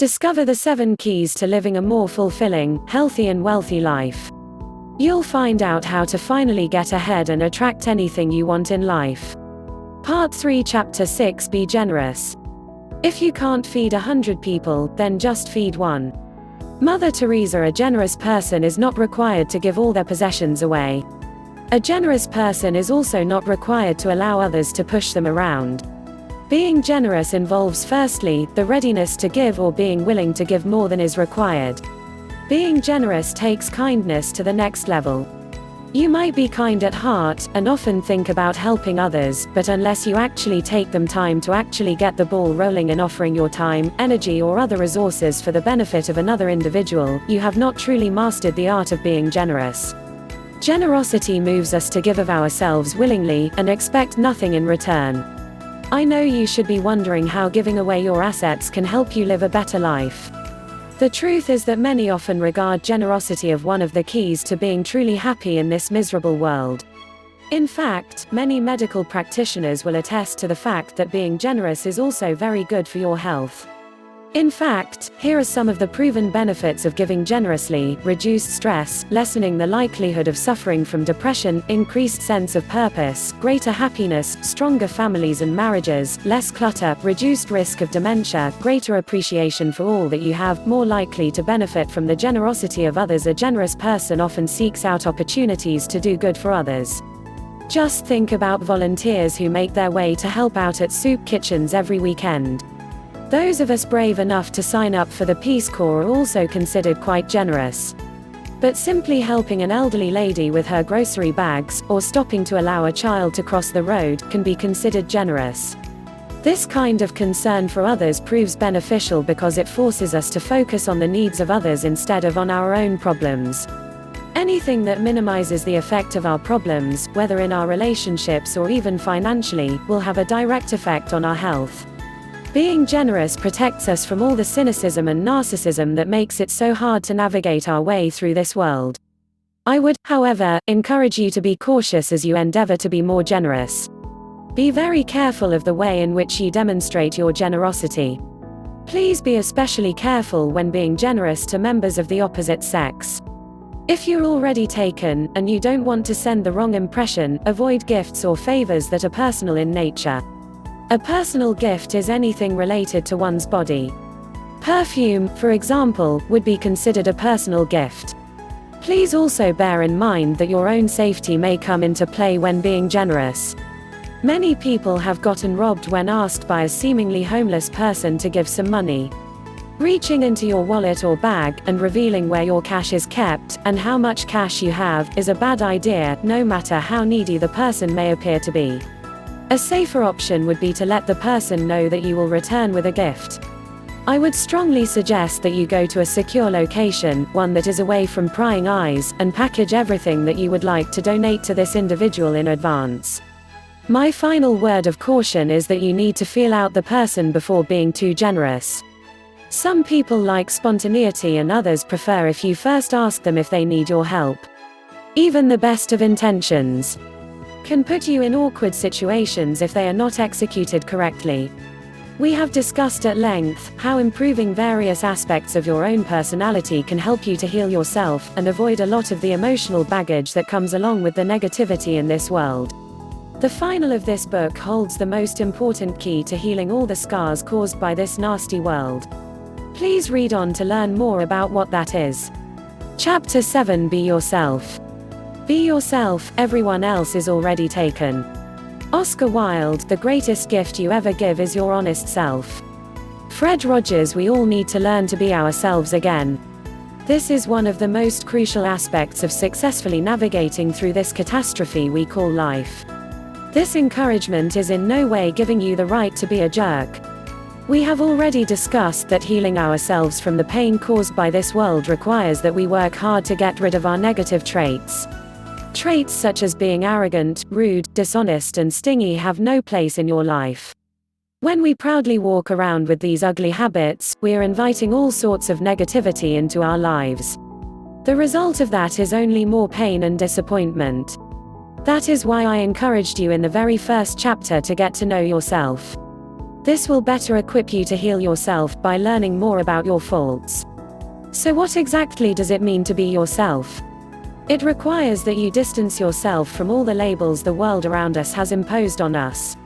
Discover the 7 keys to living a more fulfilling, healthy and wealthy life. You'll find out how to finally get ahead and attract anything you want in life. Part 3, Chapter 6, Be Generous. If you can't feed 100 people, then just feed 1. Mother Teresa. A generous person is not required to give all their possessions away. A generous person is also not required to allow others to push them around. Being generous involves firstly, the readiness to give or being willing to give more than is required. Being generous takes kindness to the next level. You might be kind at heart, and often think about helping others, but unless you actually take them time to actually get the ball rolling in offering your time, energy or other resources for the benefit of another individual, you have not truly mastered the art of being generous. Generosity moves us to give of ourselves willingly, and expect nothing in return. I know you should be wondering how giving away your assets can help you live a better life. The truth is that many often regard generosity as one of the keys to being truly happy in this miserable world. In fact, many medical practitioners will attest to the fact that being generous is also very good for your health. In fact, here are some of the proven benefits of giving generously: reduced stress, lessening the likelihood of suffering from depression, increased sense of purpose, greater happiness, stronger families and marriages, less clutter, reduced risk of dementia, greater appreciation for all that you have, more likely to benefit from the generosity of others. A generous person often seeks out opportunities to do good for others. Just think about volunteers who make their way to help out at soup kitchens every weekend. Those of us brave enough to sign up for the Peace Corps are also considered quite generous. But simply helping an elderly lady with her grocery bags, or stopping to allow a child to cross the road, can be considered generous. This kind of concern for others proves beneficial because it forces us to focus on the needs of others instead of on our own problems. Anything that minimizes the effect of our problems, whether in our relationships or even financially, will have a direct effect on our health. Being generous protects us from all the cynicism and narcissism that makes it so hard to navigate our way through this world. I would, however, encourage you to be cautious as you endeavor to be more generous. Be very careful of the way in which you demonstrate your generosity. Please be especially careful when being generous to members of the opposite sex. If you're already taken, and you don't want to send the wrong impression, avoid gifts or favors that are personal in nature. A personal gift is anything related to one's body. Perfume, for example, would be considered a personal gift. Please also bear in mind that your own safety may come into play when being generous. Many people have gotten robbed when asked by a seemingly homeless person to give some money. Reaching into your wallet or bag, and revealing where your cash is kept, and how much cash you have, is a bad idea, no matter how needy the person may appear to be. A safer option would be to let the person know that you will return with a gift. I would strongly suggest that you go to a secure location, one that is away from prying eyes, and package everything that you would like to donate to this individual in advance. My final word of caution is that you need to feel out the person before being too generous. Some people like spontaneity and others prefer if you first ask them if they need your help. Even the best of intentions can put you in awkward situations if they are not executed correctly. We have discussed at length how improving various aspects of your own personality can help you to heal yourself, and avoid a lot of the emotional baggage that comes along with the negativity in this world. The final of this book holds the most important key to healing all the scars caused by this nasty world. Please read on to learn more about what that is. Chapter 7, Be Yourself. Be yourself, everyone else is already taken. Oscar Wilde. The greatest gift you ever give is your honest self. Fred Rogers. We all need to learn to be ourselves again. This is one of the most crucial aspects of successfully navigating through this catastrophe we call life. This encouragement is in no way giving you the right to be a jerk. We have already discussed that healing ourselves from the pain caused by this world requires that we work hard to get rid of our negative traits. Traits such as being arrogant, rude, dishonest and stingy have no place in your life. When we proudly walk around with these ugly habits, we are inviting all sorts of negativity into our lives. The result of that is only more pain and disappointment. That is why I encouraged you in the very first chapter to get to know yourself. This will better equip you to heal yourself by learning more about your faults. So what exactly does it mean to be yourself? It requires that you distance yourself from all the labels the world around us has imposed on us.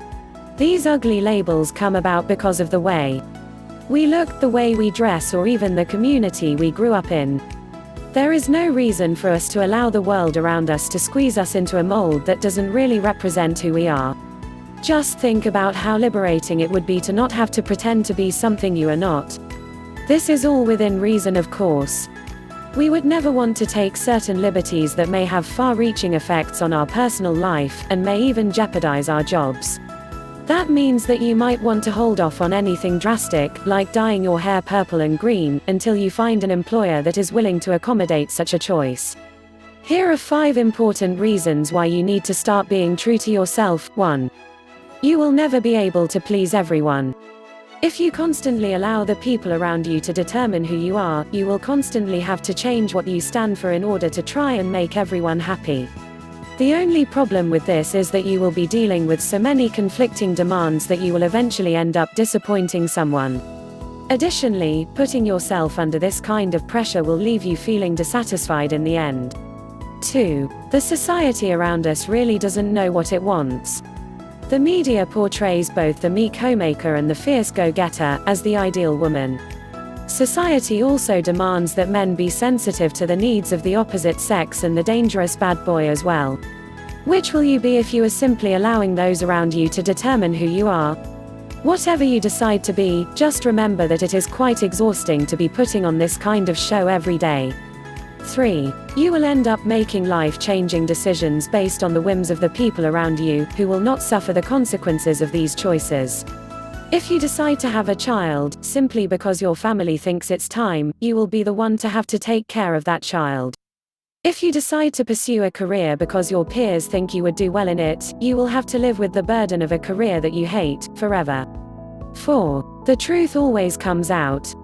These ugly labels come about because of the way we look, the way we dress, or even the community we grew up in. There is no reason for us to allow the world around us to squeeze us into a mold that doesn't really represent who we are. Just think about how liberating it would be to not have to pretend to be something you are not. This is all within reason, of course. We would never want to take certain liberties that may have far-reaching effects on our personal life, and may even jeopardize our jobs. That means that you might want to hold off on anything drastic, like dyeing your hair purple and green, until you find an employer that is willing to accommodate such a choice. Here are 5 important reasons why you need to start being true to yourself. 1. You will never be able to please everyone. If you constantly allow the people around you to determine who you are, you will constantly have to change what you stand for in order to try and make everyone happy. The only problem with this is that you will be dealing with so many conflicting demands that you will eventually end up disappointing someone. Additionally, putting yourself under this kind of pressure will leave you feeling dissatisfied in the end. 2. The society around us really doesn't know what it wants. The media portrays both the meek homemaker and the fierce go-getter as the ideal woman. Society also demands that men be sensitive to the needs of the opposite sex and the dangerous bad boy as well. Which will you be if you are simply allowing those around you to determine who you are? Whatever you decide to be, just remember that it is quite exhausting to be putting on this kind of show every day. 3. You will end up making life-changing decisions based on the whims of the people around you, who will not suffer the consequences of these choices. If you decide to have a child, simply because your family thinks it's time, you will be the one to have to take care of that child. If you decide to pursue a career because your peers think you would do well in it, you will have to live with the burden of a career that you hate, forever. 4. The truth always comes out.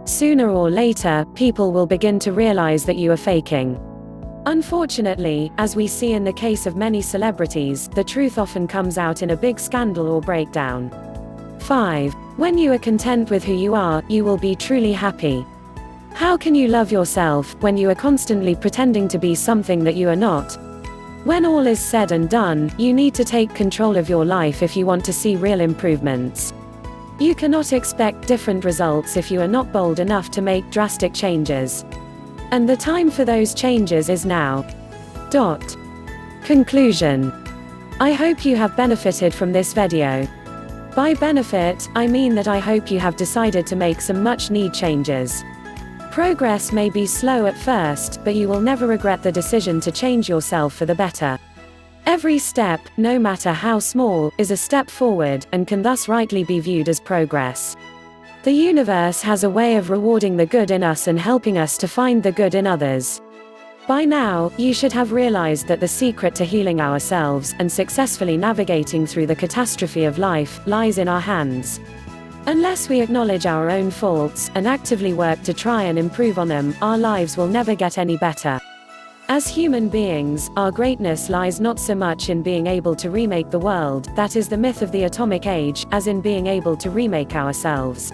Sooner or later, people will begin to realize that you are faking. Unfortunately, as we see in the case of many celebrities, the truth often comes out in a big scandal or breakdown. 5. When you are content with who you are, you will be truly happy. How can you love yourself when you are constantly pretending to be something that you are not? When all is said and done, you need to take control of your life if you want to see real improvements. You cannot expect different results if you are not bold enough to make drastic changes. And the time for those changes is now. Conclusion. I hope you have benefited from this video. By benefit, I mean that I hope you have decided to make some much-needed changes. Progress may be slow at first, but you will never regret the decision to change yourself for the better. Every step, no matter how small, is a step forward, and can thus rightly be viewed as progress. The universe has a way of rewarding the good in us and helping us to find the good in others. By now, you should have realized that the secret to healing ourselves and successfully navigating through the catastrophe of life lies in our hands. Unless we acknowledge our own faults and actively work to try and improve on them, our lives will never get any better. As human beings, our greatness lies not so much in being able to remake the world, that is the myth of the atomic age, as in being able to remake ourselves.